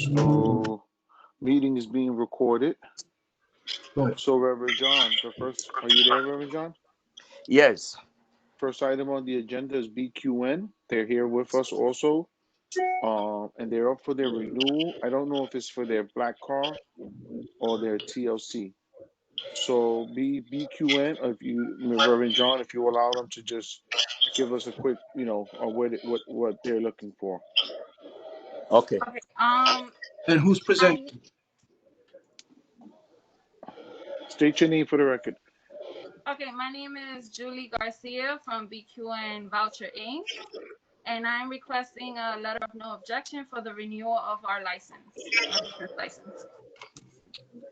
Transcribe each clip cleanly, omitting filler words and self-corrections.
So, meeting is being recorded. So, Reverend John, are you there, Reverend John? Yes. First item on the agenda is BQN. They're here with us also, and they're up for their renewal. I don't know if it's for their black car or their TLC. So, BQN, if you, Reverend John, if you allow them to just give us a quick, what they're looking for. Okay. Okay. And who's presenting? State your name for the record. Okay, my name is Julie Garcia from BQN Voucher Inc. And I'm requesting a letter of no objection for the renewal of our license, our business license.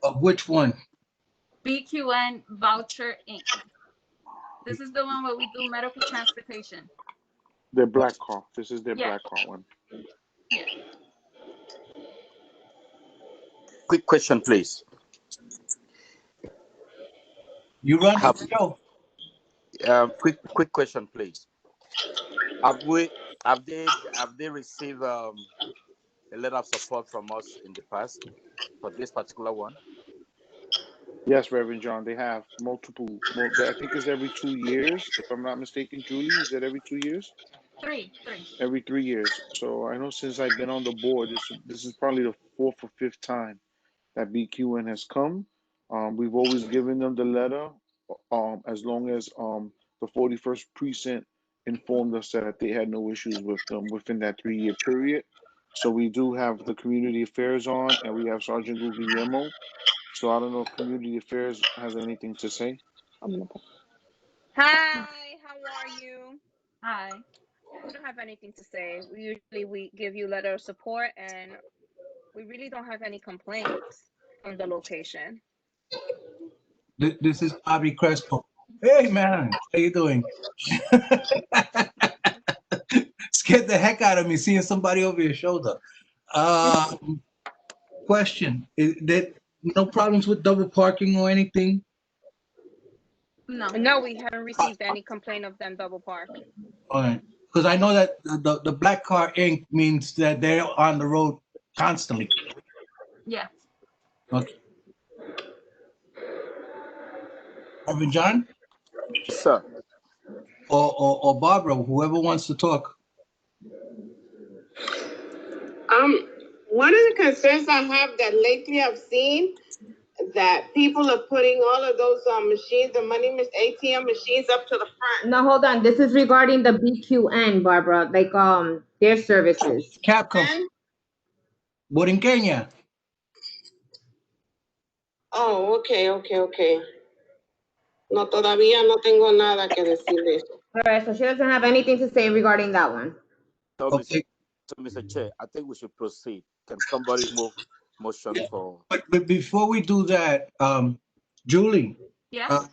Of which one? BQN Voucher Inc. This is the one where we do medical transportation. Their black car. This is their black car one. Yeah. Quick question, please. You run the show. Quick question, please. Have they received a letter of support from us in the past for this particular one? Yes, Reverend John, they have multiple. I think it's every 2 years, if I'm not mistaken. Julie, is it every 2 years? Three. Every 3 years. So I know since I've been on the board, this is probably the 4th or 5th time that BQN has come. We've always given them the letter, as long as the 41st precinct informed us that they had no issues with them within that 3-year period. So we do have the community affairs on, and we have Sergeant Guglielmo. So I don't know if community affairs has anything to say. Hi, how are you? Hi. We don't have anything to say. We give you letter of support, and we really don't have any complaints from the location. This is Bobby Crespo. Hey man, how you doing? Scared the heck out of me seeing somebody over your shoulder. Question: Is there no problems with double parking or anything? No, we haven't received any complaint of them double park. All right, because I know that the black car ink means that they're on the road constantly. Yeah. Okay. Reverend John? Sir. Or Barbara, whoever wants to talk. One of the concerns I have that lately I've seen that people are putting all of those machines, the money ATM machines, up to the front. No, hold on. This is regarding the BQN, Barbara, like their services. Capcom. Borinqueña. Oh, okay. No, todavía no tengo nada que decir de eso. All right, so she doesn't have anything to say regarding that one. So, okay. Mr. Chair, I think we should proceed. Can somebody move motion for? But before we do that, Julie. Yeah.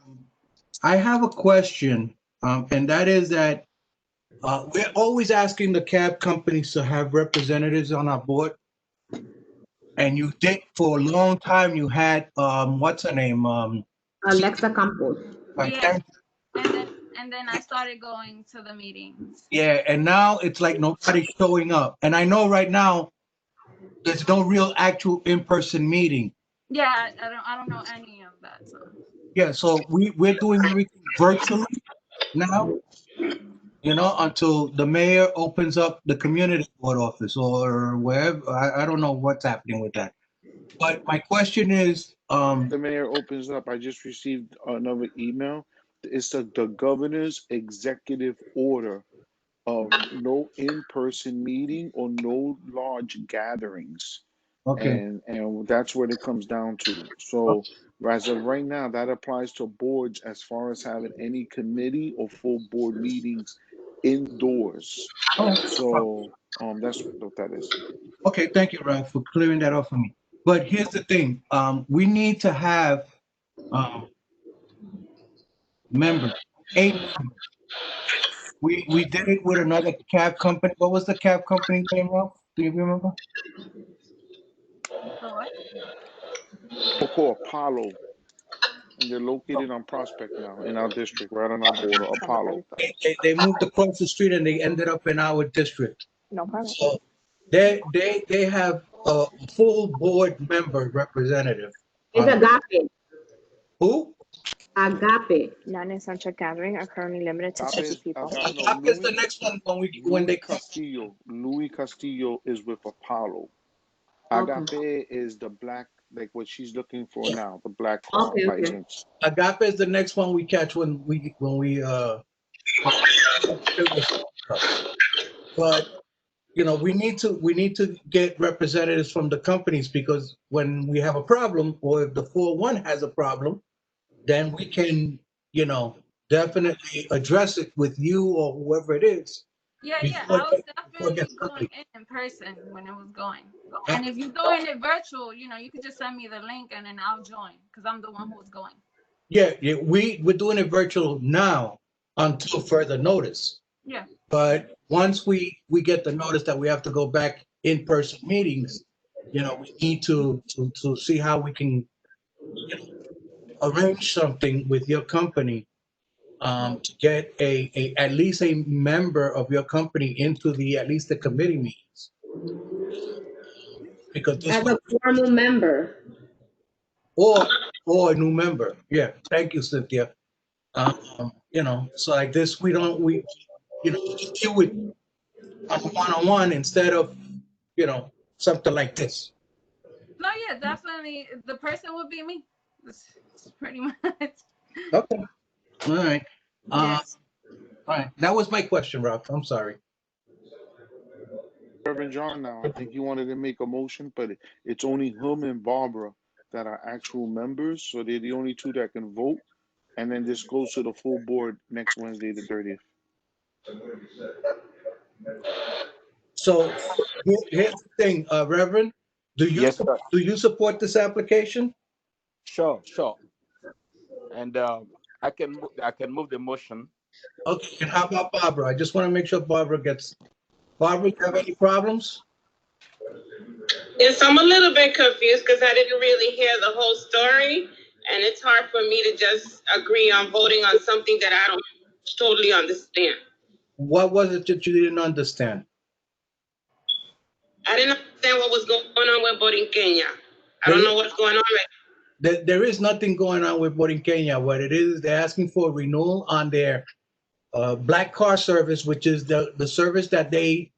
I have a question, and that is that we're always asking the cab companies to have representatives on our board. And you did for a long time. You had what's her name? Alexa Campos. Yeah. And then I started going to the meetings. Yeah, and now it's like nobody's showing up. And I know right now there's no real actual in-person meeting. Yeah, I don't know any of that. So. Yeah, so we're doing everything virtually now. You know, until the mayor opens up the community board office or wherever. I don't know what's happening with that. But my question is, the mayor opens up. I just received another email. It's the governor's executive order of no in-person meeting or no large gatherings. Okay. And that's what it comes down to. So as of right now, that applies to boards as far as having any committee or full board meetings indoors. So that's what that is. Okay, thank you, Ralph, for clearing that up for me. But here's the thing: we need to have members. 8 members. We did it with another cab company. What was the cab company name, Ralph? Do you remember? Apollo. And they're located on Prospect now in our district, right on our border, Apollo. They moved across the street and they ended up in our district. No problem. So they have a full board member representative. It's agape. Who? Agape. Non-essential gathering are currently limited to 50 people. No, Agape is the next one when they Louis come. Castillo. Louis Castillo is with Apollo. Okay. Agape is the black, like what she's looking for now, the black card Okay. Okay. license. Agape is the next one we catch when we but you know, we need to get representatives from the companies, because when we have a problem, or if the 401 has a problem, then we can, you know, definitely address it with you or whoever it is. Yeah, before I was before it definitely gets going ugly. in person when it was going. Uh, And if you're doing it virtual, you could just send me the link and then I'll join because I'm the one who was going. yeah, we're doing it virtual now until further notice. Yeah. But once we get the notice that we have to go back in person meetings, you know, we need to see how we can, you know, arrange something with your company, to get a at least a member of your company into the at least the committee meetings, because this As way, a formal member. or a new member. Yeah, thank you, Cynthia. You know, so like this, we you know, we can deal with on one-on-one instead of, you know, something like this. No, yeah, definitely. The person would be me. It's pretty much. Okay. All right. Yes. All right. That was my question, Ralph. I'm sorry. Reverend John now, I think he wanted to make a motion, but it's only him and Barbara that are actual members, so they're the only two that can vote. And then this goes to the full board next Wednesday, the 30th. So here's the thing, Reverend. Yes, sir. Do you support this application? Sure. And I can move the motion. Okay. And how about Barbara? I just want to make sure Barbara gets. Barbara, you have any problems? Yes, I'm a little bit confused because I didn't really hear the whole story, and it's hard for me to just agree on voting on something that I don't totally understand. What was it that you didn't understand? I didn't understand what was going on with voting Kenya. I don't know what's going on right There is nothing going on with Boarding Kenya. What it is, they're asking for a renewal on their black car service, which is the service that they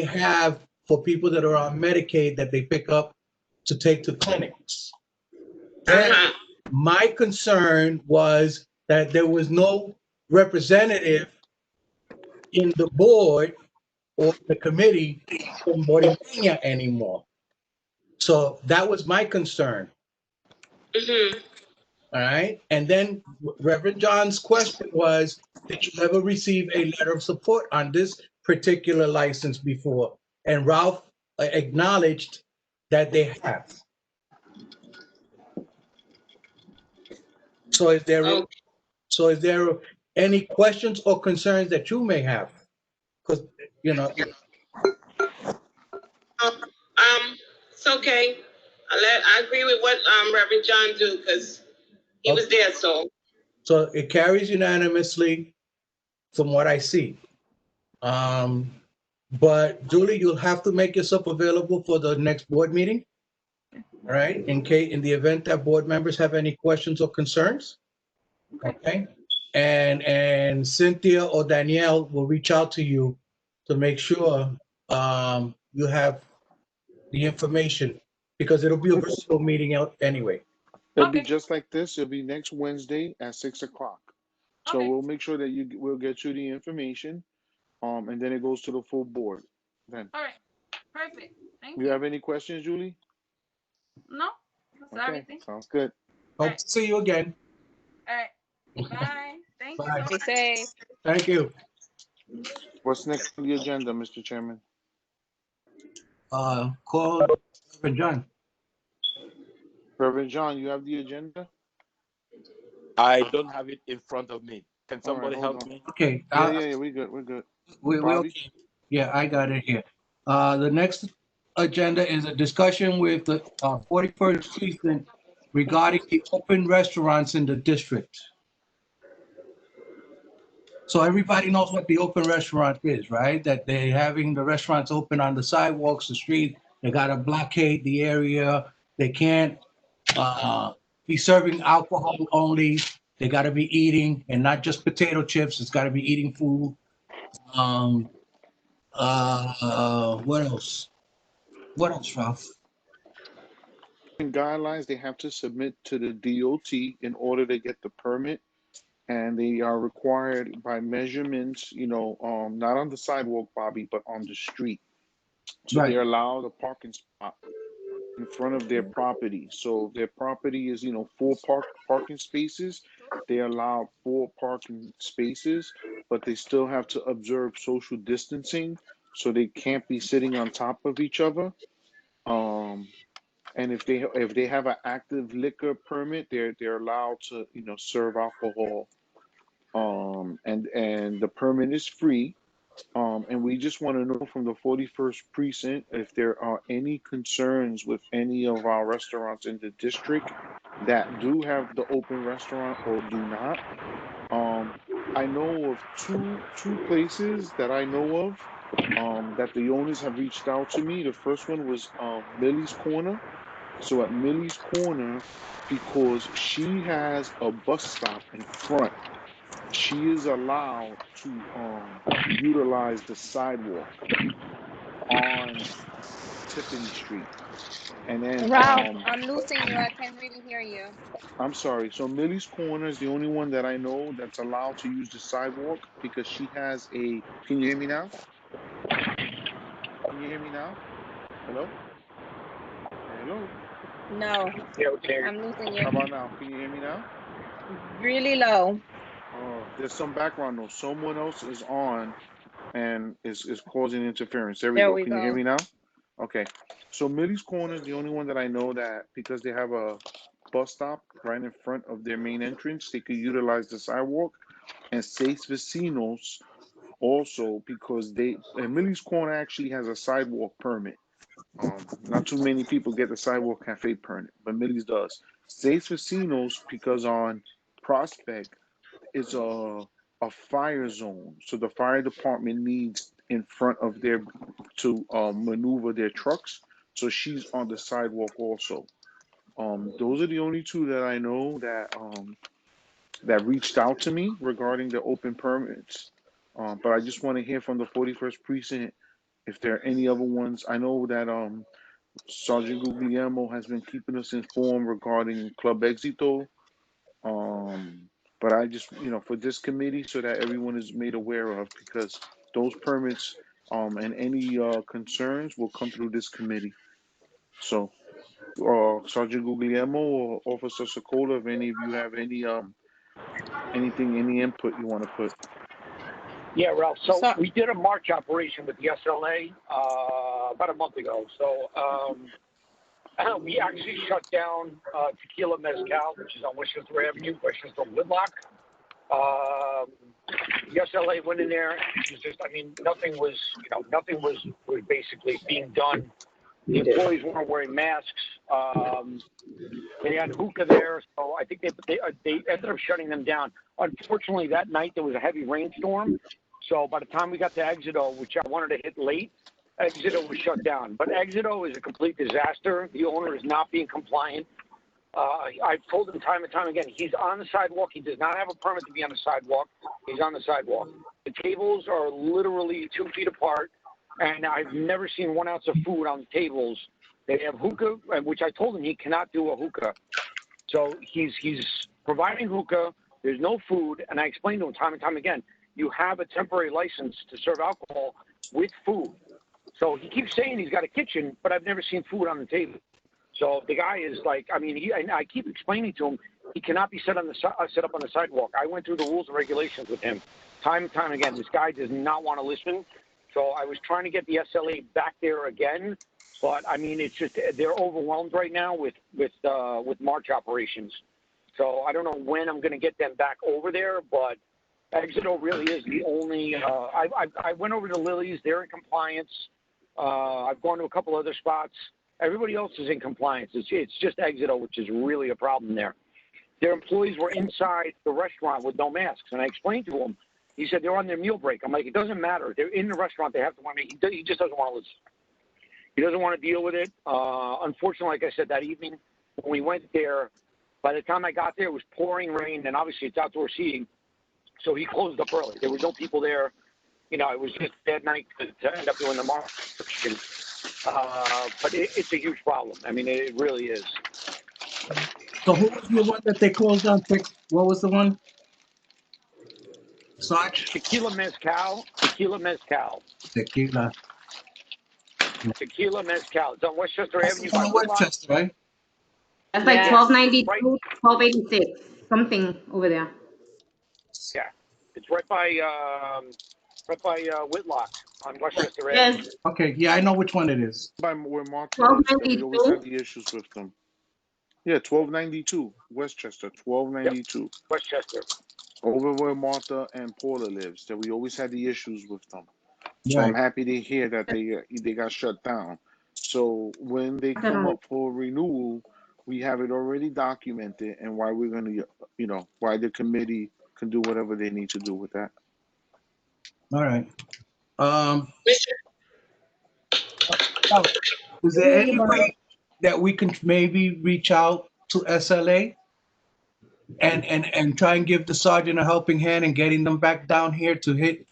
have for people that are on Medicaid that they pick up to take to clinics. And my concern was that there was no representative in the board or the committee from Boarding Kenya anymore. So that was my concern. Mm-hmm. All right. And then Reverend John's question was, did you ever receive a letter of support on this particular license before? And Ralph acknowledged that they have. So is there any questions or concerns that you may have? Because, you know. It's okay. I agree with what Reverend John do because he was there. So it carries unanimously from what I see. But Julie, you'll have to make yourself available for the next board meeting. All right, in the event that board members have any questions or concerns. Okay. And Cynthia or Danielle will reach out to you to make sure you have the information, because it'll be a virtual meeting out anyway. It'll be just like this. It'll be next Wednesday at 6 o'clock. So we'll make sure that we'll get you the information, and then it goes to the full board. Then. All right. Perfect. Thank you. You have any questions, Julie? No. That's everything. Sounds good. Hope to see you again. All right. Bye. Thank you Bye. so Be much. safe. Thank you. What's next on the agenda, Mr. Chairman? Call Reverend John. Reverend John, you have the agenda? I don't have it in front of me. Can somebody help me? Okay. Yeah, we good. We're good. We okay. Yeah, I got it here. The next agenda is a discussion with the 41st Precinct regarding the open restaurants in the district. So everybody knows what the open restaurant is, right? That they're having the restaurants open on the sidewalks, the street, They got to blockade the area. They can't be serving alcohol only. They got to be eating, and not just potato chips. It's got to be eating food. Um, what else? What else, Ralph? Guidelines they have to submit to the DOT in order to get the permit, and they are required by measurements, not on the sidewalk, Bobby, but on the street. So Right. they're allowed a parking spot in front of their property. So their property is, four parking spaces. They allow four parking spaces, but they still have to observe social distancing. So they can't be sitting on top of each other. Um, and if they have an active liquor permit, they're allowed to, serve alcohol. And the permit is free. And we just want to know from the 41st precinct if there are any concerns with any of our restaurants in the district that do have the open restaurant or do not. I know of two places that I know of that the owners have reached out to me. The first one was Millie's Corner. So at Millie's Corner, because she has a bus stop in front, she is allowed to utilize the sidewalk on Tiffany Street. And then Ralph, I'm losing you. I can't really hear you. I'm sorry. So Millie's Corner is the only one that I know that's allowed to use the sidewalk because she has a. Can you hear me now? Can you hear me now? Hello? Hello? No, Yeah, okay. I'm losing How you. about now? Can you hear me now? Really low. Oh, there's some background noise. Someone else is on and is causing interference. There we There go. we Can you hear go. me now? Okay. So Millie's Corner is the only one that I know that because they have a bus stop right in front of their main entrance, they could utilize the sidewalk. And Seis Vecinos also because and Millie's Corner actually has a sidewalk permit. Not too many people get the sidewalk cafe permit, but Millie's does. Seis Vecinos because on Prospect is a fire zone, so the fire department needs in front of their to maneuver their trucks. So she's on the sidewalk also. Those are the only two that I know that reached out to me regarding the open permits. But I just want to hear from the 41st precinct if there are any other ones. I know that Sergeant Guglielmo has been keeping us informed regarding Club Éxito. Um, but I just, for this committee, so that everyone is made aware of, because those permits and any concerns will come through this committee. So, Sergeant Guglielmo or Officer Sokola, if any of you have any input you want to put. Yeah, Ralph. So So, we did a march operation with the SLA about a month ago. So we actually shut down Tequila Mezcal, which is on Westchester Avenue, Westchester Whitlock. The SLA went in there. It was just, nothing was basically being done. The employees weren't wearing masks. They had hookah there, so I think they ended up shutting them down. Unfortunately, that night there was a heavy rainstorm, so by the time we got to Éxito, which I wanted to hit late, Éxito was shut down. But Éxito is a complete disaster. The owner is not being compliant. I've told him time and time again, he's on the sidewalk. He does not have a permit to be on the sidewalk. He's on the sidewalk. The tables are literally 2 feet apart, and I've never seen 1 ounce of food on the tables. They have hookah, which I told him he cannot do a hookah. So he's providing hookah. There's no food, and I explained to him time and time again, you have a temporary license to serve alcohol with food. So he keeps saying he's got a kitchen, but I've never seen food on the table. So the guy is like, and I keep explaining to him, he cannot be set up on the sidewalk. I went through the rules and regulations with him time and time again. This guy does not want to listen. So I was trying to get the SLA back there again, but it's just they're overwhelmed right now with march operations. So I don't know when I'm going to get them back over there, but Éxito really is the only. I went over to Lily's; they're in compliance. I've gone to a couple other spots. Everybody else is in compliance. It's just Éxito, which is really a problem there. Their employees were inside the restaurant with no masks, and I explained to him. He said they're on their meal break. I'm like, it doesn't matter. They're in the restaurant. They have to want to. He just doesn't want to listen. He doesn't want to deal with it. Unfortunately, like I said, that evening when we went there, by the time I got there, it was pouring rain, and obviously it's outdoor seating, so he closed up early. There were no people there. You know, it was just that night to end up doing the march. But it's a huge problem. I mean, it really is. So who was the one that they closed down? What was the one? Sarge? Tequila Mezcal. Tequila Mezcal. Tequila. Tequila Mezcal. It's on Westchester That's Avenue the by one in Whitlock. Westchester, right? That's like Yeah. 1292, Right. 1286, something over there. Yeah, it's right by Whitlock on Westchester Yes, Avenue. Okay, yeah, I know which one it is. By where Martha lives, that we always 1292. had the issues with them. Yeah, 1292 Westchester, Yep, 1292. Westchester. Over where Martha and Paula lives, that we always had the issues with them. So I'm Right. happy to hear that they got shut down. So when they come up for renewal, we have it already documented and why we're going to, you know, why the committee can do whatever they need to do with that. All right. Now, is there any way that we can maybe reach out to SLA and try and give the sergeant a helping hand in getting them back down here to hit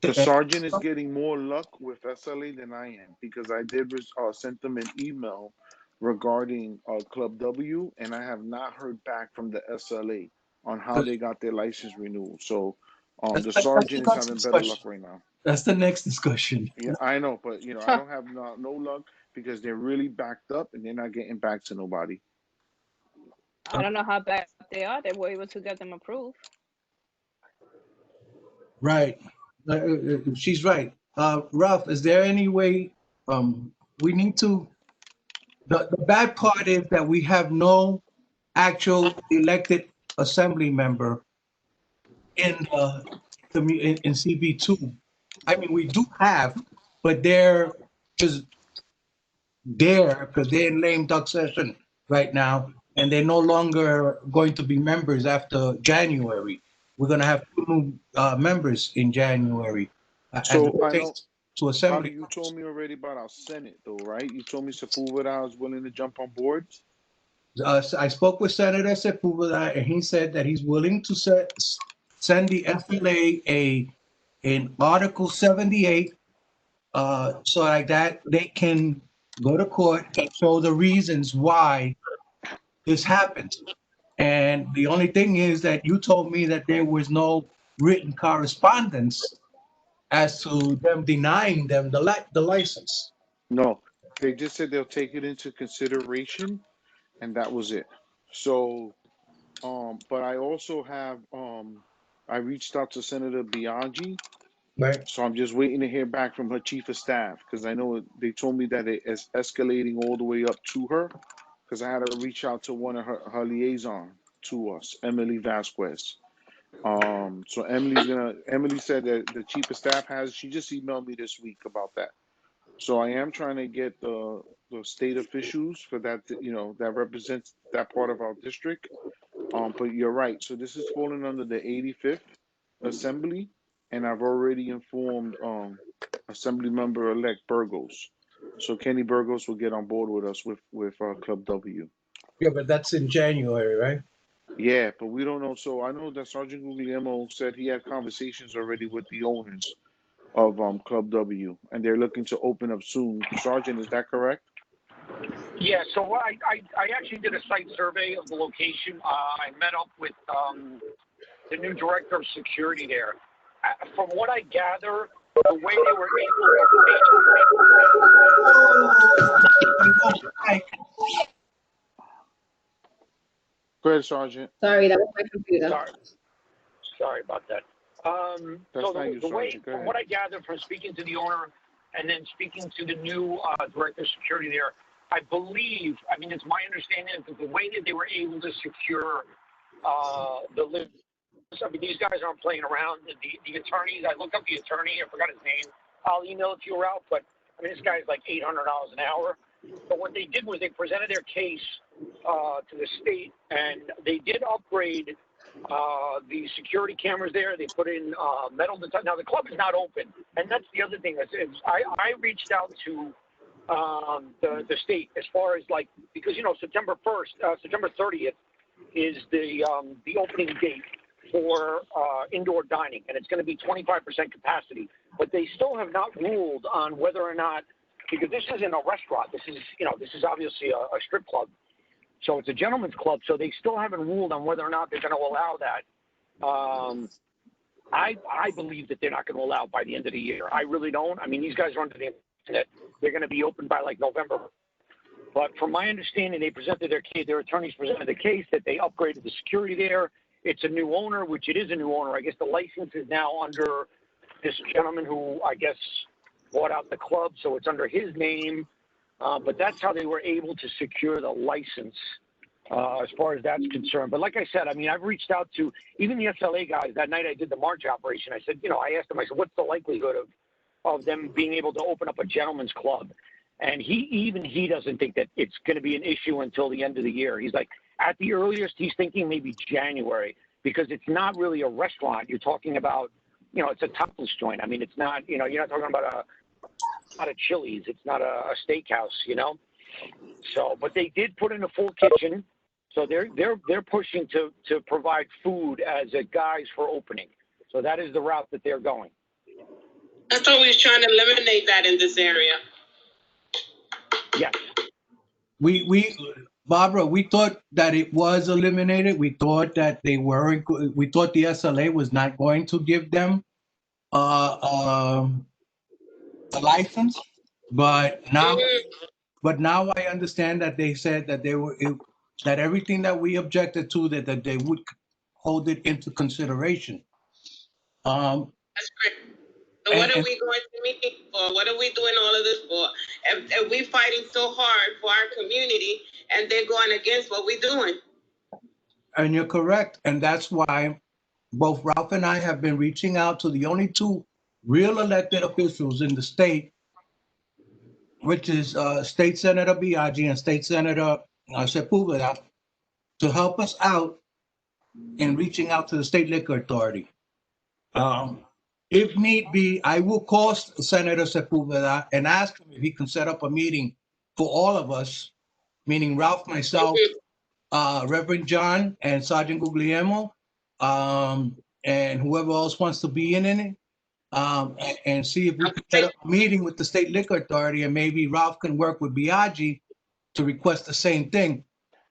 The the sergeant is getting more luck with SLA than I am because I did send them an email regarding Club W, and I have not heard back from the SLA on how they got their license renewal. So the that's sergeant the is next having better luck discussion. right now. That's the next discussion. Yeah, I know, but you know, I don't have no luck because they're really backed up and they're not getting back to nobody. I don't know how bad they are. They were able to get them approved. Right. She's right. Ralph, is there any way we need to? The bad part is that we have no actual elected assembly member in in CB2. I mean, we do have, but they're just there because they're in lame duck session right now, and they're no longer going to be members after January. We're going to have two new members in January as it So I know, relates to Ali, assembly. you told me already about our Senate though, right? You told me Sepulveda is willing to jump on boards. So I spoke with Senator Sepulveda, and he said that he's willing to send the FLA an Article 78, so like that they can go to court and show the reasons why this happened. And the only thing is that you told me that there was no written correspondence as to them denying them the license. No, they just said they'll take it into consideration, and that was it. So, but I also have, I reached out to Senator Biaggi, Right. so I'm just waiting to hear back from her chief of staff because I know they told me that it is escalating all the way up to her because I had to reach out to one of her liaison to us, Emily Vasquez. So Emily said that the chief of staff she just emailed me this week about that. So I am trying to get the state officials for that, you know, that represents that part of our district. But you're right. So this is falling under the 85th Assembly, and I've already informed Assembly Member Elect Burgos. So Kenny Burgos will get on board with us with Club W. Yeah, but that's in January, right? Yeah, but we don't know. So I know that Sergeant Guglielmo said he had conversations already with the owners of Club W, and they're looking to open up soon. Sergeant, is that correct? Yeah, so I actually did a site survey of the location. I met up with the new director of security there. From what I gather, the way they were able to Go ahead, Sergeant. Sorry, that was my computer. Sorry about that. That's So not you, the way, Sergeant. Go from ahead. what I gathered from speaking to the owner and then speaking to the new director of security there, I believe, I mean, it's my understanding that the way that they were able to secure the list, I mean, these guys aren't playing around. The attorneys, I looked up the attorney, I forgot his name. I'll email it to you, Ralph, but I mean, this guy's like $800 an hour. But what they did was they presented their case to the state, and they did upgrade the security cameras there. They put in metal detectors. Now, the club is not open, and that's the other thing. I reached out to the state as far as like, because, you know, September 30th is the opening date for indoor dining, and it's going to be 25% capacity. But they still have not ruled on whether or not, because this isn't a restaurant. This is obviously a strip club. So it's a gentleman's club. So they still haven't ruled on whether or not they're going to allow that. I believe that they're not going to allow it by the end of the year. I really don't. I mean, these guys are under the impression that they're going to be open by like November. But from my understanding, they presented their attorneys presented the case that they upgraded the security there. It's a new owner, which it is a new owner. I guess the license is now under this gentleman who I guess bought out the club, so it's under his name. But that's how they were able to secure the license as far as that's concerned. But like I said, I mean, I've reached out to even the SLA guys. That night I did the March operation. I said, I asked them, I said, what's the likelihood of them being able to open up a gentleman's club? And he doesn't think that it's going to be an issue until the end of the year. He's like, at the earliest, he's thinking maybe January, because it's not really a restaurant. You're talking about, it's a topless joint. I mean, it's not, you're not talking about not a Chili's. It's not a steakhouse, So, but they did put in a full kitchen. So they're pushing to provide food as a guise for opening. So that is the route that they're going. I thought we was trying to eliminate that in this area. Yes. Barbara, we thought that it was eliminated. We thought that we thought the SLA was not going to give them a license, but now I understand that they said that that everything that we objected to, that they would hold it into consideration. That's great. So what are we going to meet for? What are we doing all of this for? If we fighting so hard for our community and they're going against what we're doing. And you're correct. And that's why both Ralph and I have been reaching out to the only two real elected officials in the state, which is State Senator Biaggi and State Senator Sepulveda, to help us out in reaching out to the State Liquor Authority. If need be, I will call Senator Sepulveda and ask him if he can set up a meeting for all of us, meaning Ralph, myself, Reverend John, and Sergeant Guglielmo, and whoever else wants to be in it, and see if we can set up a meeting with the State Liquor Authority, and maybe Ralph can work with Biaggi to request the same thing.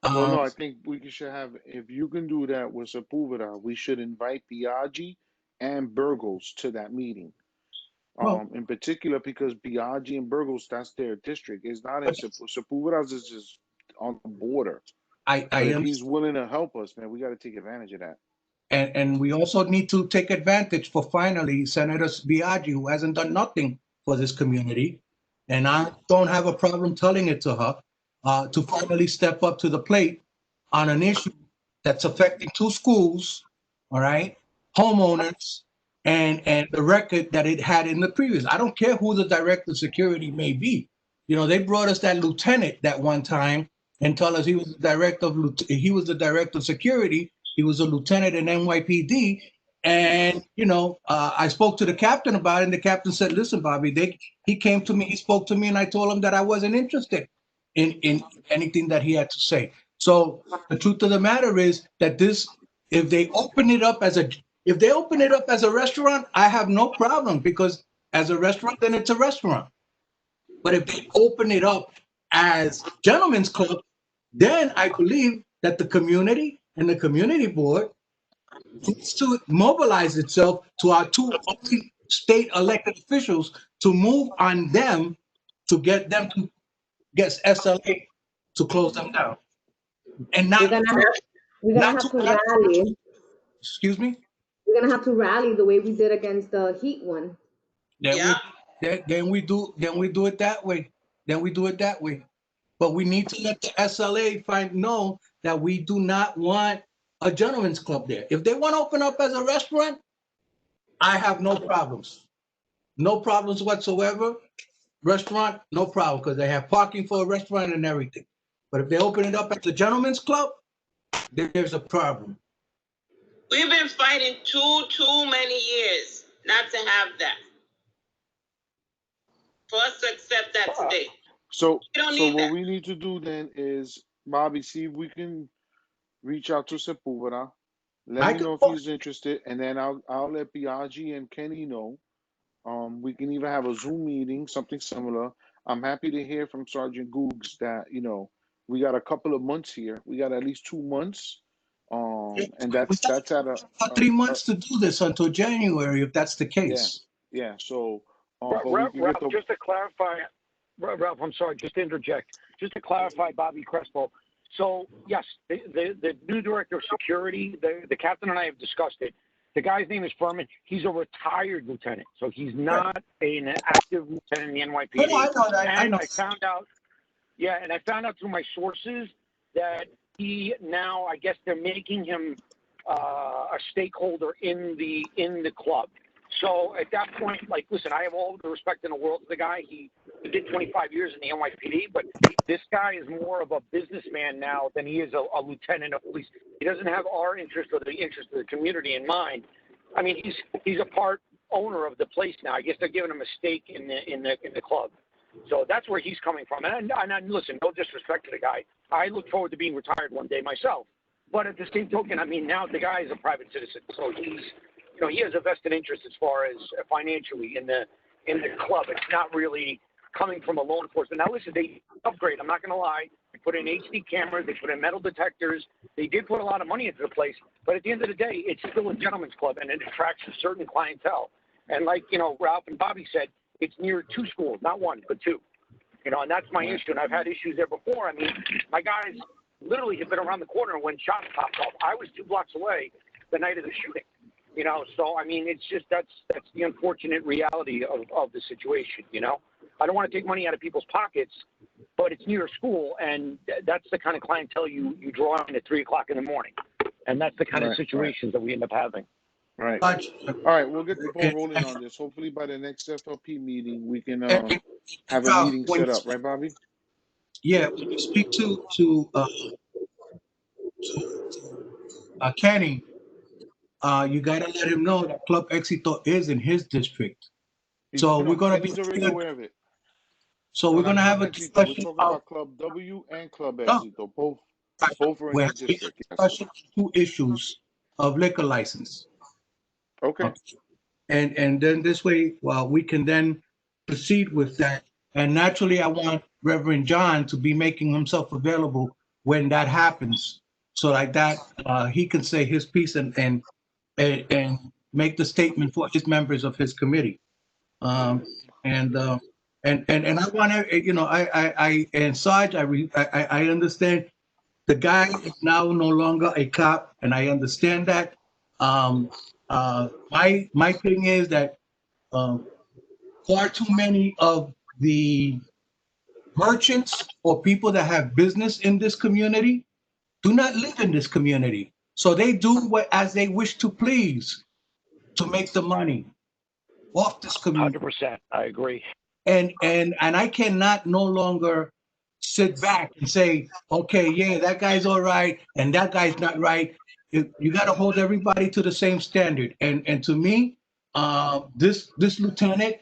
Well, no, I think we should have, if you can do that with Sepulveda, we should invite Biaggi and Burgos to that meeting. In particular, because Biaggi and Burgos, that's their district. It's not in Sepulveda's is just on the border. If he's willing to help us, man, we got to take advantage of that. And we also need to take advantage for finally Senator Biaggi, who hasn't done nothing for this community, and I don't have a problem telling it to her, to finally step up to the plate on an issue that's affecting two schools, all right, homeowners, and the record that it had in the previous. I don't care who the director of security may be. They brought us that lieutenant that one time and told us he was the director of security. He was a lieutenant in NYPD. And, I spoke to the captain about it, and the captain said, listen, Bobby, he came to me, he spoke to me, and I told him that I wasn't interested in anything that he had to say. So the truth of the matter is that if they open it up as a restaurant, I have no problem, because as a restaurant, then it's a restaurant. But if they open it up as gentlemen's club, then I believe that the community and the community board needs to mobilize itself to our two only state elected officials to move on them to get them to get SLA to close them down. And not we're gonna have to rally. Excuse me? We're gonna have to rally the way we did against the heat one. Then we do it that way. But we need to let the SLA know that we do not want a gentleman's club there. If they want to open up as a restaurant, I have no problems. No problems whatsoever. Restaurant, no problem, because they have parking for a restaurant and everything. But if they open it up as a gentleman's club, there's a problem. We've been fighting too many years not to have that. For us to accept that today. So You don't so need what that. we need to do then is, Bobby, see if we can reach out to Sepulveda. Let I me can know if he's interested, and then I'll let Biaggi and Kenny know. We can even have a Zoom meeting, something similar. I'm happy to hear from Sergeant Googs that, we got a couple of months here. We got at least 2 months. And we got that's at for 3 months to do this until January, if that's the yeah, case. yeah. So, but we Ralph, can get the, just to clarify, Ralph, I'm sorry, just to interject, just to clarify, Bobby Crespo. So yes, the new director of security, the captain and I have discussed it. The guy's name is Furman. He's a retired lieutenant, so he's not an active lieutenant in the NYPD. No, I know that. And I know. I found out, yeah, and I found out through my sources that he now, I guess they're making him a stakeholder in the club. So at that point, like, listen, I have all the respect in the world for the guy. He did 25 years in the NYPD, but this guy is more of a businessman now than he is a lieutenant of police. He doesn't have our interest or the interest of the community in mind. I mean, he's a part owner of the place now. I guess they're giving him a stake in the club. So that's where he's coming from. And listen, no disrespect to the guy. I look forward to being retired one day myself. But at the same token, I mean, now the guy is a private citizen, so he's, he has a vested interest as far as financially in the club. It's not really coming from a law enforcement. Now, listen, they upgrade. I'm not going to lie. They put in HD cameras. They put in metal detectors. They did put a lot of money into the place. But at the end of the day, it's still a gentleman's club, and it attracts a certain clientele. And like, Ralph and Bobby said, it's near 2 schools, not 1, but 2. And that's my issue. And I've had issues there before. I mean, my guys literally have been around the corner when shots popped off. I was 2 blocks away the night of the shooting. So I mean, it's just that's the unfortunate reality of the situation. I don't want to take money out of people's pockets, but it's near a school, and that's the kind of clientele you draw in at 3 o'clock in the morning, and that's the kind of situations that we end up having. Right. All right, we'll get the ball rolling on this. Hopefully, by the next FLP meeting, we can have a meeting set up. Right, Bobby? Yeah, when you speak to Kenny, you gotta let him know that Club Éxito is in his district. So we're gonna be. He's already aware of it. So we're gonna have a Éxito. We're discussion talking about Club W and Club Éxito. Both are in his district. Yes. Discussion 2 issues of liquor license. Okay. And then this way, we can then proceed with that. And naturally, I want Reverend John to be making himself available when that happens, so like that he can say his piece and make the statement for his members of his committee. And I want to, I and Sarge, I understand the guy is now no longer a cop, and I understand that. My thing is that far too many of the merchants or people that have business in this community do not live in this community, so they do as they wish to please to make the money off this community. 100%, I agree. And I cannot no longer sit back and say, okay, yeah, that guy's all right and that guy's not right. You got to hold everybody to the same standard. And to me, this lieutenant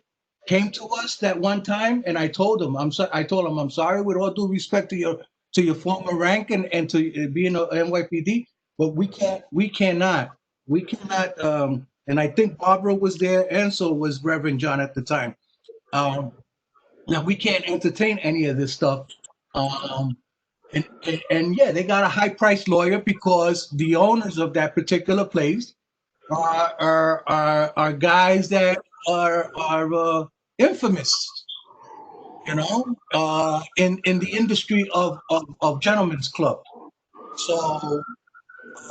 came to us that one time, and I told him, I'm sorry, with all due respect to your former rank and to being a NYPD, but we cannot. And I think Barbara was there, and so was Reverend John at the time. Now we can't entertain any of this stuff. And yeah, they got a high priced lawyer because the owners of that particular place are guys that are infamous, in the industry of gentlemen's club. So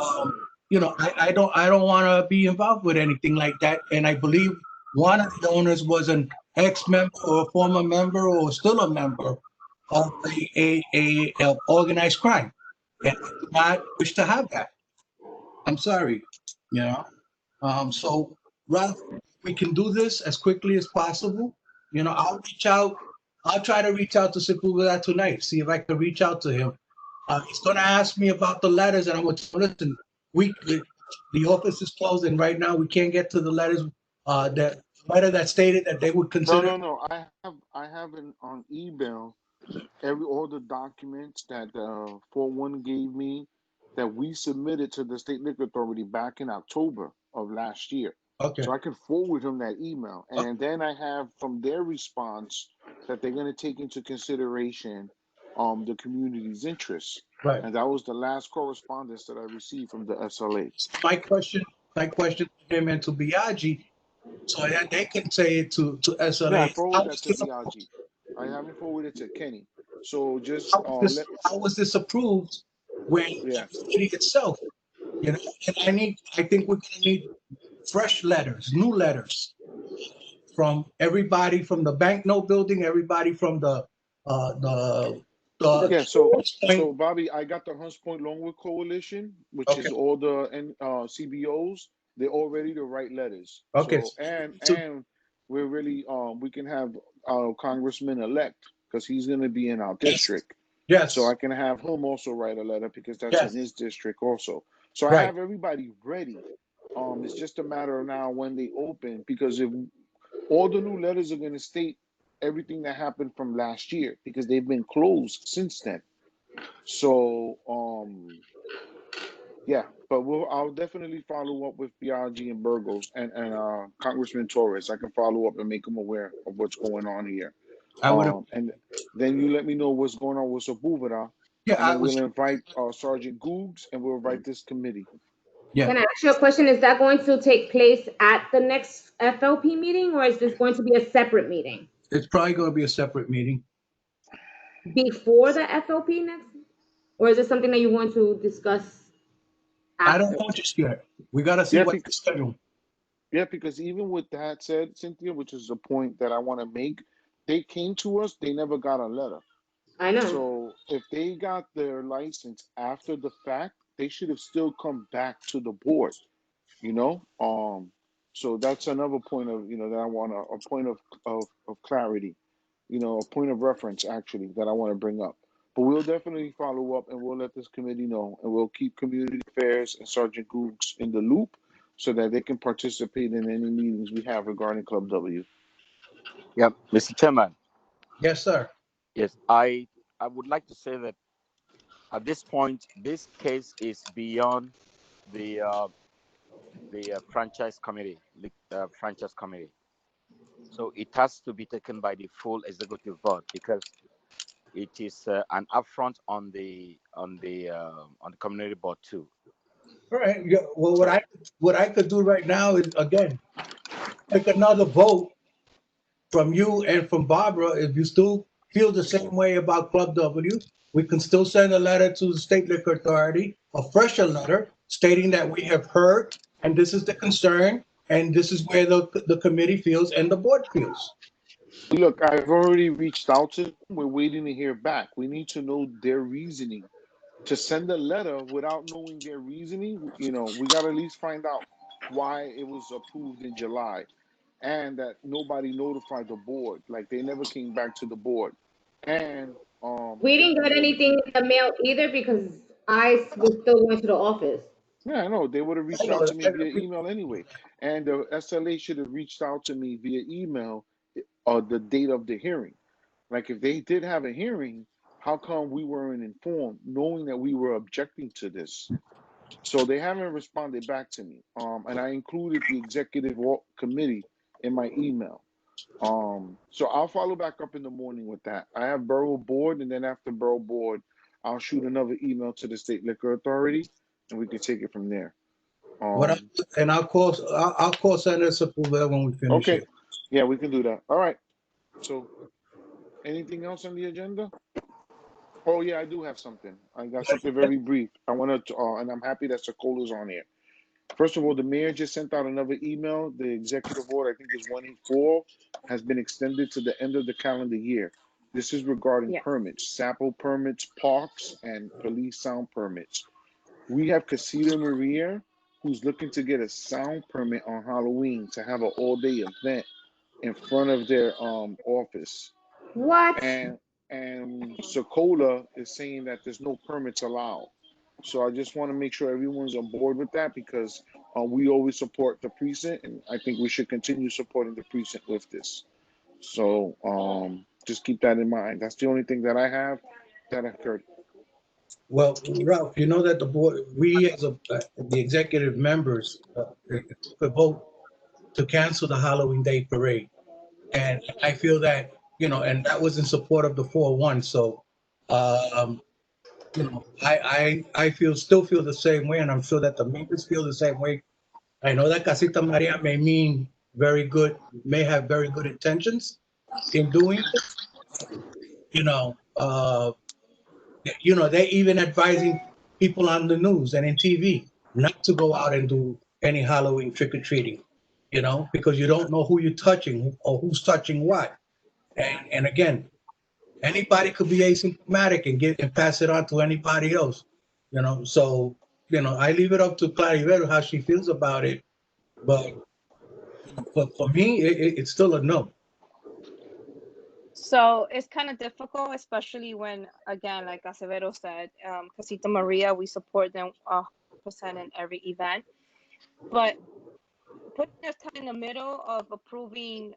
I don't want to be involved with anything like that. And I believe one of the owners was an ex-member or a former member or still a member of a organized crime, and I do not wish to have that. I'm sorry, So, Ralph, we can do this as quickly as possible. I'll reach out. I'll try to reach out to Sepulveda tonight. See if I can reach out to him. He's going to ask me about the letters, and I'm going to listen. The office is closed, and right now we can't get to the letters. That letter that stated that they would consider. No. I have it on email. all the documents that the 4-1 gave me that we submitted to the state liquor authority back in October of last year. Okay. So I can forward him that email. Okay. And then I have from their response that they're going to take into consideration the community's interests. Right. And that was the last correspondence that I received from the SLA. My question to him and to Biagi, so that they can say it to Yeah, I SLA. forwarded that to Biagi. I haven't forwarded to Kenny. So just How was this approved when yeah. the city itself, you know, and I think we're gonna need fresh letters, new letters from everybody from the banknote building, everybody from the Yeah, point. so Bobby, I got the Hunts Point Longwood Coalition, which Okay. is all the CBOs. They're all ready to write letters. Okay. So and So and we're really we can have our congressman elect because he's going to be in our district. So I yes, can have him also write a letter because that's in yes, his district also. So I right. have everybody ready. It's just a matter of now when they open because if all the new letters are going to state everything that happened from last year because they've been closed since then. So yeah, but I'll definitely follow up with Biaggi and Burgos and Congressman Torres. I can follow up and make them aware of what's going on here. I would. And then you let me know what's going on with Sobuvara, Yeah, and I then was. we'll invite Sergeant Googs and we'll invite this committee. Yeah, Can I ask you a question? Is that going to take place at the next FLP meeting, or is this going to be a separate meeting it's probably going to be a separate meeting. before the FLP next, or is it something that you want to discuss I don't after? know just yet. We got to see Yeah, what's the schedule. yeah, because even with that said, Cynthia, which is a point that I want to make, they came to us, they never got a letter. I know. So if they got their license after the fact, they should have still come back to the board, you know? So that's another point of, that I want a point of clarity, a point of reference actually that I want to bring up. But we'll definitely follow up and we'll let this committee know and we'll keep community affairs and Sergeant Googs in the loop so that they can participate in any meetings we have regarding Club W. Yeah, Mr. Chairman. Yes, sir. Yes, I would like to say that at this point, this case is beyond the franchise committee, the franchise committee. So it has to be taken by the full executive board because it is an upfront on the community board too. All right. Yeah, well, So what I could do right now is again take another vote from you and from Barbara. If you still feel the same way about Club W, we can still send a letter to the State Liquor Authority, a fresher letter stating that we have heard and this is the concern and this is where the committee feels and the board feels. Look, I've already reached out to them. We're waiting to hear back. We need to know their reasoning. To send a letter without knowing their reasoning, we got to at least find out why it was approved in July and that nobody notified the board. Like they never came back to the board. And We if didn't get the other anything in the mail either because I was still going to the office. yeah, I know they would have I reached out know to me via email anyway. And the SLA should have reached out to me via email the date of the hearing. Like if they did have a hearing, how come we weren't informed, knowing that we were objecting to this? So they haven't responded back to me. And I included the executive committee in my email. So I'll follow back up in the morning with that. I have borough board, and then after borough board, I'll shoot another email to the state liquor authority, and we can take it from there. what I, Um, and I'll call Senator Sepulveda when we finish okay, it. yeah, we can do that. All right. So anything else on the agenda? Oh yeah, I do have something. I got something very brief. I want to, and I'm happy that Sokola's on here. First of all, the mayor just sent out another email. The executive order, I think is 184, has been extended to the end of the calendar year. This is regarding Yes. permits, SAPO permits, parks, and police sound permits. We have Casita Maria, who's looking to get a sound permit on Halloween to have an all-day event in front of their office. What? And Sokola is saying that there's no permits allowed. So I just want to make sure everyone's on board with that because we always support the precinct, and I think we should continue supporting the precinct with this. So just keep that in mind. That's the only thing that I have that occurred. Well, Ralph, you know that the board, we as the executive members, took a vote to cancel the Halloween Day parade. And I feel that, and that was in support of the 4-1. So, um, I still feel the same way, and I'm sure that the members feel the same way. I know that Casita Maria may have very good intentions in doing it. You know, uh, they're even advising people on the news and in TV not to go out and do any Halloween trick or treating. Because you don't know who you're touching or who's touching what. And again, anybody could be asymptomatic and pass it on to anybody else. So I leave it up to Claribel how she feels about it. But for me, it's still a no. So it's kind of difficult, especially when, again, like Acevedo said, Casita Maria, we support them 100% in every event. But putting us in the middle of approving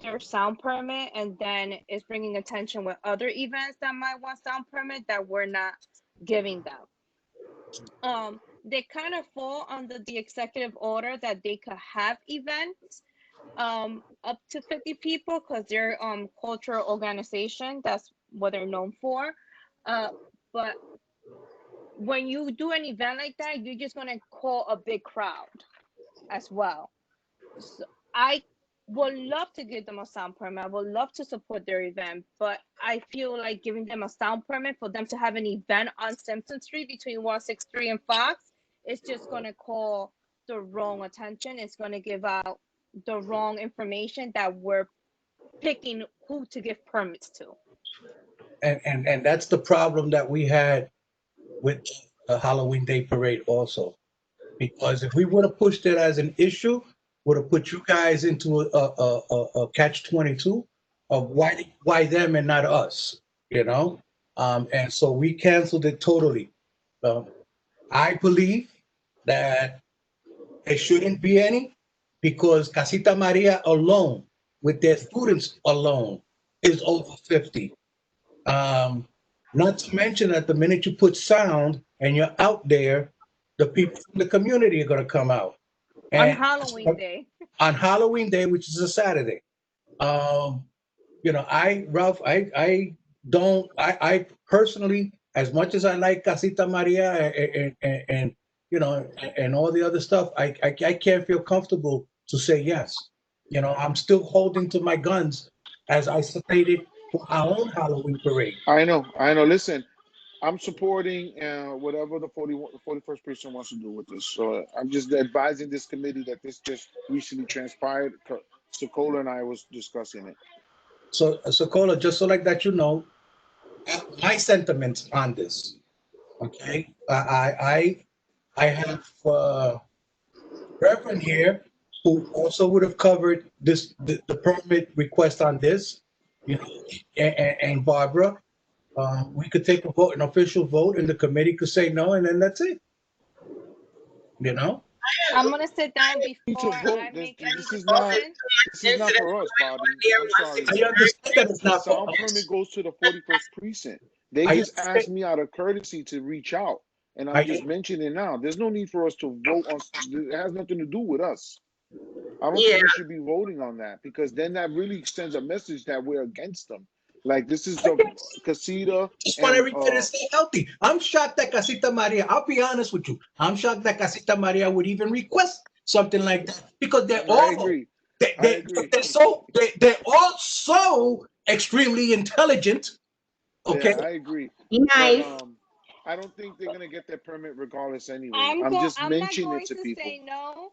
their sound permit and then it's bringing attention with other events that might want sound permit that we're not giving them. They kind of fall under the executive order that they could have events up to 50 people because they're cultural organization. That's what they're known for. But when you do an event like that, you're just gonna call a big crowd as well. So I would love to give them a sound permit. I would love to support their event, but I feel like giving them a sound permit for them to have an event on Simpson Street between 163 and Fox is just going to call the wrong attention. It's going to give out the wrong information that we're picking who to give permits to. And that's the problem that we had with the Halloween Day parade also. Because if we would have pushed it as an issue, would have put you guys into a catch-22 of why them and not us. And so we canceled it totally. I believe that there shouldn't be any because Casita Maria alone, with their students alone, is over 50. Um, Not to mention that the minute you put sound and you're out there, the people from the community are going to come out. On And Halloween Day. on Halloween Day, which is a Saturday. Um, Ralph, I personally, as much as I like Casita Maria and and all the other stuff, I can't feel comfortable to say yes. I'm still holding to my guns, as I stated for our own Halloween parade. I know. Listen, I'm supporting whatever the 41st precinct wants to do with this. So I'm just advising this committee that this just recently transpired. Sokola and I was discussing it. So, Sokola, just so like that, my sentiments on this. Okay, I have Reverend here who also would have covered the permit request on this, and Barbara. We could take a vote, an official vote, and the committee could say no, and then that's it. You know. I'm gonna sit down Need to before vote. I make any This is not. decision. This is not for us, Bobby. I'm sorry. I understand that it's The not for sound permit us. goes to the 41st precinct. They I just understand. asked me out of courtesy to reach out, and I'm just I mentioning now. There's no need for us to vote on. It has nothing to do with us. I don't Yeah. think we should be voting on that because then that really sends a message that we're against them. Like this is the casita just want and everybody to stay healthy. I'm shocked that Casita Maria, I'll be honest with you, I'm shocked that Casita Maria would even request something like that because they're I all agree. they, I they, agree. they're all so extremely intelligent. Okay. Yeah, I agree. But Nice. I don't think they're gonna get their permit regardless anyway. I'm I'm go. just I'm not mentioning it going to to people. say no.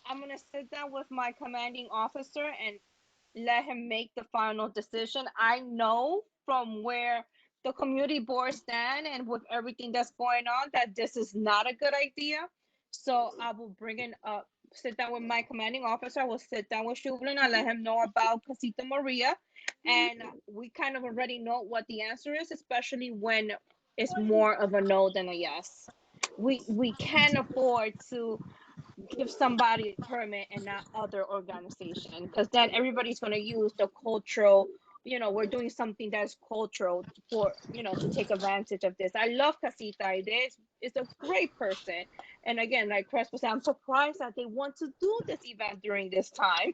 I'm gonna sit down with my commanding officer and let him make the final decision. I know from where the community board stand and with everything that's going on that this is not a good idea. So I will bring in sit down with my commanding officer. I will sit down with Shublin and let him know about Casita Maria. And we kind of already know what the answer is, especially when it's more of a no than a yes. We can't afford to give somebody a permit and not other organization because then everybody's going to use the cultural you know, we're doing something that's cultural for, you know, to take advantage of this. I love Casita. This is a great person. And again, like Crespo said, I'm surprised that they want to do this event during this time.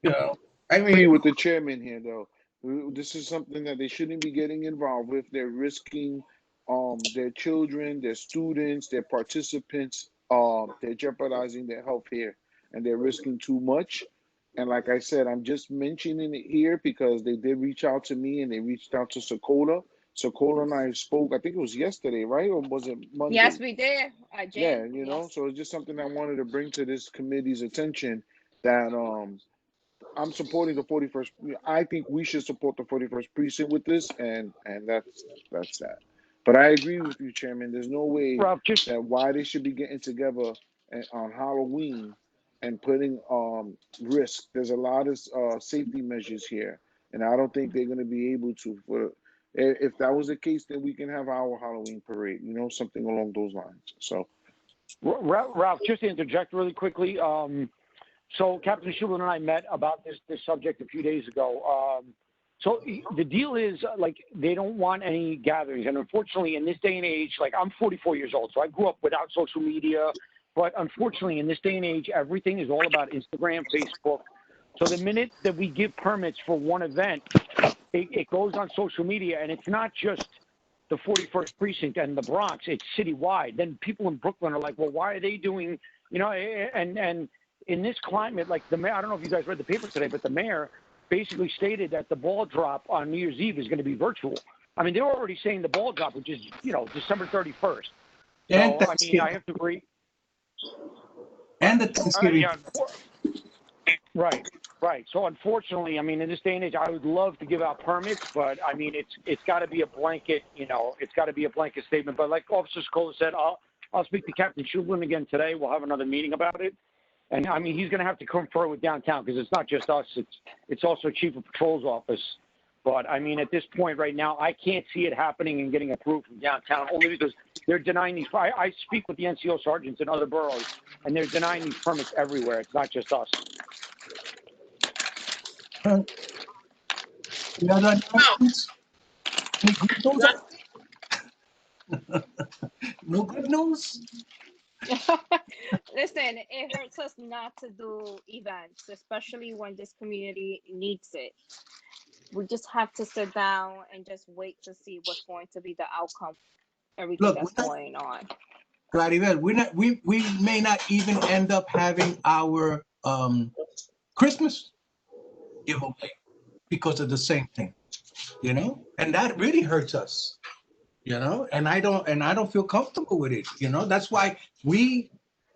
You know, I Agree mean, with the chairman here, though. This is something that they shouldn't be getting involved with. They're risking their children, their students, their participants. They're jeopardizing their health here, and they're risking too much. And like I said, I'm just mentioning it here because they did reach out to me and they reached out to Sokola. Sokola and I spoke, I think it was yesterday, right? Or was it Yes, Monday? we did. Yeah, Jen, you know, yes. so it's just something I wanted to bring to this committee's attention that I'm supporting the 41st. I think we should support the 41st precinct with this, and that's that. But I agree with you, Chairman. There's no way Ralph, just that why they should be getting together on Halloween and putting risk. There's a lot of safety measures here, and I don't think they're going to be able to. If that was the case, then we can have our Halloween parade. You know, something along those lines. So. Ralph, just to interject really quickly. So Captain Schubert and I met about this subject a few days ago. So the deal is like they don't want any gatherings, and unfortunately, in this day and age, like I'm 44 years old, so I grew up without social media. But unfortunately, in this day and age, everything is all about Instagram, Facebook. So the minute that we give permits for one event, it goes on social media, and it's not just the 41st precinct and the Bronx; it's citywide. Then people in Brooklyn are like, "Well, why are they doing?" You know, and in this climate, like the mayor, I don't know if you guys read the paper today, but the mayor basically stated that the ball drop on New Year's Eve is going to be virtual. I mean, they're already saying the ball drop, which is, you know, December 31st. and So, I mean, I Thanksgiving, have to agree. and the Thanksgiving. Yeah, right, right. So, unfortunately, I mean, in this day and age, I would love to give out permits, but I mean, it's got to be a blanket, you know, it's got to be a blanket statement. But like Officer Scola said, I'll speak to Captain Schublin again today. We'll have another meeting about it. And I mean, he's going to have to confer with downtown because it's not just us; it's also Chief of Patrol's office. But I mean, at this point right now, I can't see it happening and getting approved from downtown only because they're denying these. I speak with the NCO sergeants in other boroughs, and they're denying these permits everywhere. It's not just us. You know that announcements? Any good news? No good news? Listen, it hurts us not to do events, especially when this community needs it. We just have to sit down and just wait to see what's going to be the outcome, everything Look, that's going on. Claribel, we may not even end up having our Christmas giveaway because of the same thing, you know, and that really hurts us, you know, and I don't feel comfortable with it, you know. That's why we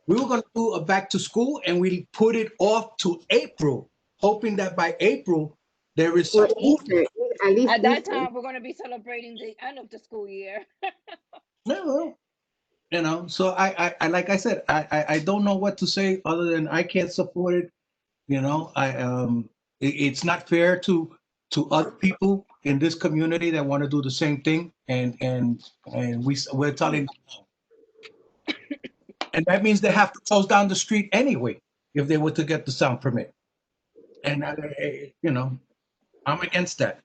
were going to do a back to school and we put it off to April, hoping that by April there is Or some Easter, at least At that Easter. time, we're going to be celebrating the end of the school year. no, you know. So I like I said, I don't know what to say other than I can't support it. You know, it's not fair to other people in this community that want to do the same thing, and we're telling them no. And that means they have to close down the street anyway if they were to get the sound permit. And you know, I'm against that.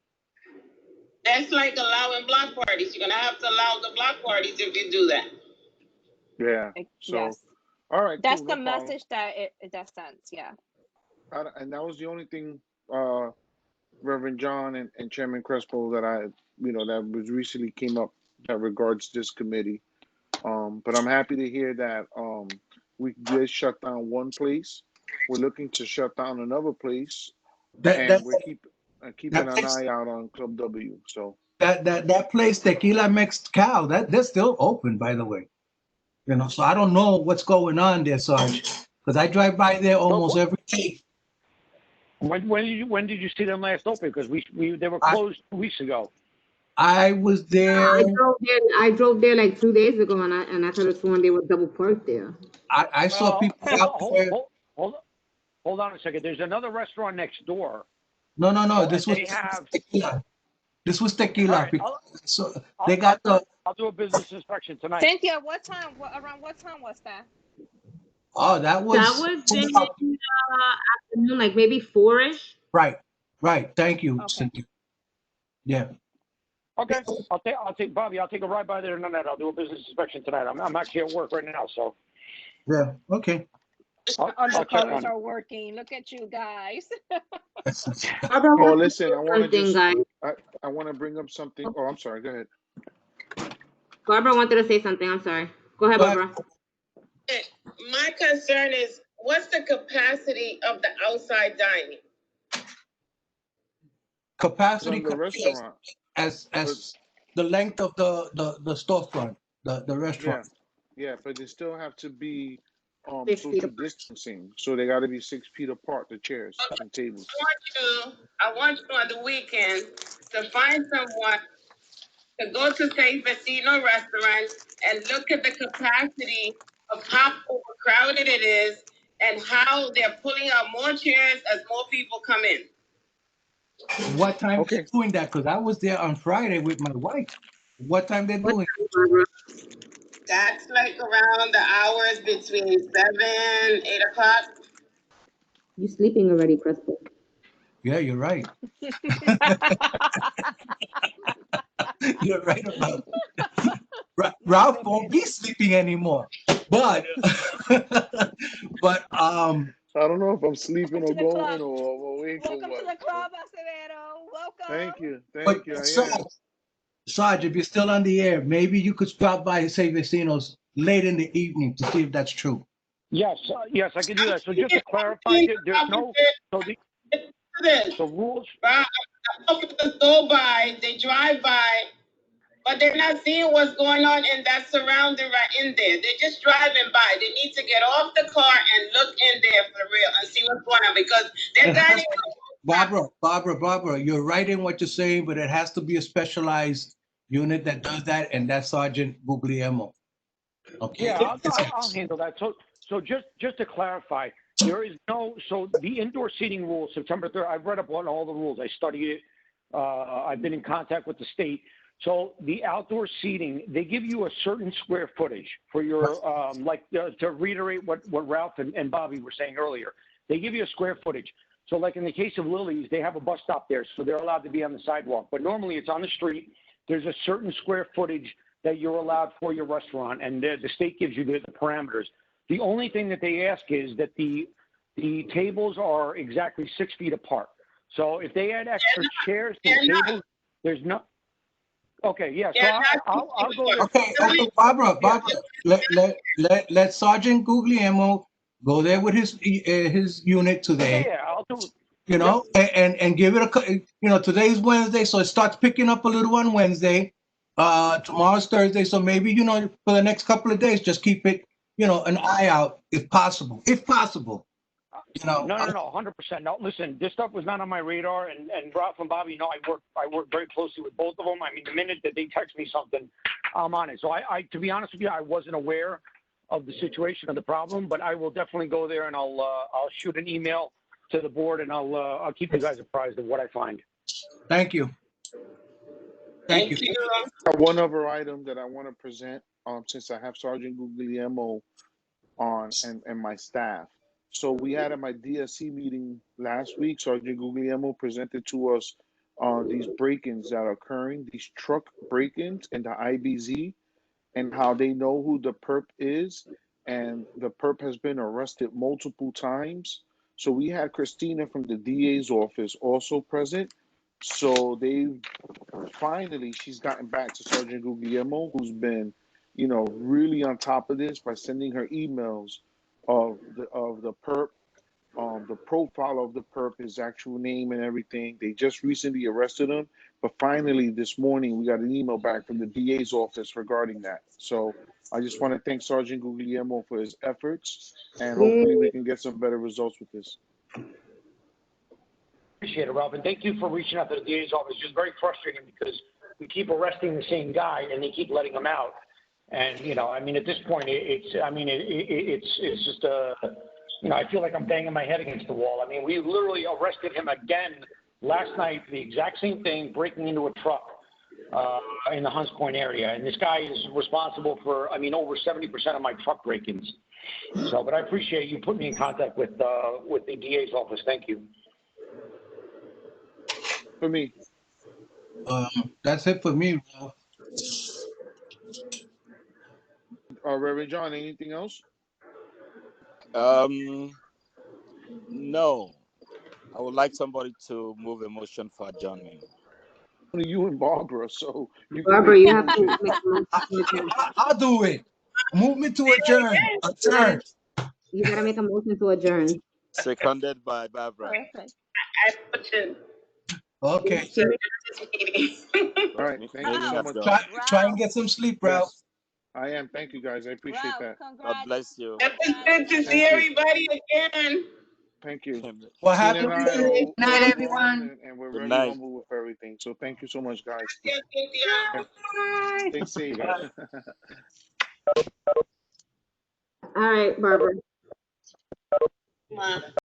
That's like allowing block parties. You're gonna have to allow the block parties if you do that. Yeah. So, Yes. all right, That's cool, the no problem. message that that sends. Yeah. And that was the only thing, Reverend John and Chairman Crespo, that that was recently came up that regards this committee. But I'm happy to hear that we did shut down one place. We're looking to shut down another place, That and that we're keeping that an place eye out on Club W. So, that place Tequila Mezcal, that they're still open, by the way. You know, so I don't know what's going on there, Sarge, because I drive by there almost Well, every day. when did you see them last open? Because they were I closed 2 weeks ago. I was there. I drove there like 2 days ago, and I could have sworn they were double parked there. I saw people Hold out on, there. hold on a second. There's another restaurant next door. No, no, no. So, and This was they have. tequila. This was All tequila. right, So they got I'll do a business inspection tonight. Cynthia, what time? Around what time was that? oh, that That was was in afternoon, like maybe 4-ish. right. Right. Thank you, Okay. Cynthia. Yeah. Okay, I'll take Bobby. I'll take a ride by there tonight. I'll do a business inspection tonight. I'm actually at work right now, so Yeah. Okay. I'll check on Undercovers it. are working. Look at you guys. Barbara Well, wants to listen, say I want to something, just, guys. I want to bring up something. Oh, I'm sorry. Go ahead. Barbara wanted to say something. I'm sorry. Go ahead, Go ahead. Barbara. My concern is, what's the capacity of the outside dining? Capacity From the restaurant. as the length of the storefront, the Yeah, restaurant. yeah, but they still have to be 6 feet social apart. distancing. So they got to be 6 feet apart, the chairs and tables. I want you on the weekend to find someone to go to St. Vecino restaurant and look at the capacity of how overcrowded it is and how they're pulling out more chairs as more people come in. What time Okay. they doing that? Because I was there on Friday with my wife. What time they What doing? time, Barbara? That's like around the hours between 7, 8 o'clock. You sleeping already, Crystal? Yeah, you're right. You're right about Ralph won't be sleeping anymore. But but I don't know if I'm sleeping Welcome or to the club. going or awake or Welcome to what. the club, Acevedo. Welcome. Thank you. but Thank you. I am. Sarge, if you're still on the air, maybe you could stop by St. Vecino's late in the evening to see if that's true. Yes, yes, I can do that. So just to clarify, there's no so the rules. Officers go by, they drive by, but they're not seeing what's going on in that surrounding right in there. They're just driving by. They need to get off the car and look in there for real and see what's going on because they're dining. Barbara, you're right in what you're saying, but it has to be a specialized unit that does that, and that's Sergeant Guglielmo. Okay. Yeah, I'll handle that. So just to clarify, there is no so the indoor seating rules. September 3rd. I've read up on all the rules. I studied it. I've been in contact with the state. So the outdoor seating, they give you a certain square footage for your to reiterate what Ralph and Bobby were saying earlier. They give you a square footage. So like in the case of Lily's, they have a bus stop there, so they're allowed to be on the sidewalk. But normally it's on the street. There's a certain square footage that you're allowed for your restaurant, and the state gives you the parameters. The only thing that they ask is that the tables are exactly 6 feet apart. So if they add extra chairs to the tables, there's no. Okay, yeah. So I'll go there. Okay, Barbara, let Sergeant Guglielmo go there with his unit today. Yeah, I'll do it. You know, and give it today's Wednesday, so it starts picking up a little on Wednesday. Tomorrow's Thursday, so maybe, for the next couple of days, just keep it, an eye out if possible. If possible. No, 100%. No, listen, this stuff was not on my radar, and Ralph and Bobby, I work very closely with both of them. I mean, the minute that they text me something, I'm on it. So I to be honest with you, I wasn't aware of the situation of the problem, but I will definitely go there and I'll shoot an email to the board and I'll keep you guys apprised of what I find. Thank you. Thank you. One other item that I want to present, since I have Sergeant Guglielmo on and my staff. So we had at my DSC meeting last week, Sergeant Guglielmo presented to us these break-ins that are occurring, these truck break-ins in the IBZ, and how they know who the perp is, and the perp has been arrested multiple times. So we had Christina from the DA's office also present. So finally she's gotten back to Sergeant Guglielmo, who's been, really on top of this by sending her emails of the perp, the profile of the perp, his actual name and everything. They just recently arrested him, but finally this morning we got an email back from the DA's office regarding that. So I just want to thank Sergeant Guglielmo for his efforts, and hopefully we can get some better results with this. Appreciate it, Ralph, and thank you for reaching out to the DA's office. It's just very frustrating because we keep arresting the same guy and they keep letting him out. And at this point, it's just I feel like I'm banging my head against the wall. I mean, we literally arrested him again last night for the exact same thing, breaking into a truck in the Hunts Point area. And this guy is responsible for, over 70% of my truck break-ins. So, but I appreciate you putting me in contact with the DA's office. Thank you. For me. That's it for me, Ralph. Reverend John, anything else? No. I would like somebody to move a motion for adjournment. Only you and Barbara, so you can Barbara, make the you have to motion. make a motion to adjourn. I'll do it. Move me to adjourn. Adjourn. You gotta make a motion to adjourn. Seconded by Barbara. Perfect. Okay. All right. Thank you Meeting so much. adjourned. Try and get some sleep, Ralph. Yes, I am. Thank you, guys. I appreciate that. God bless you. It was good to see Thank you. everybody again. Thank you. Well, Tina happy and I are Good night, grown everyone. and we're Good very night. humble with everything. So thank you so much, guys. Bye. Stay safe. All right, Barbara.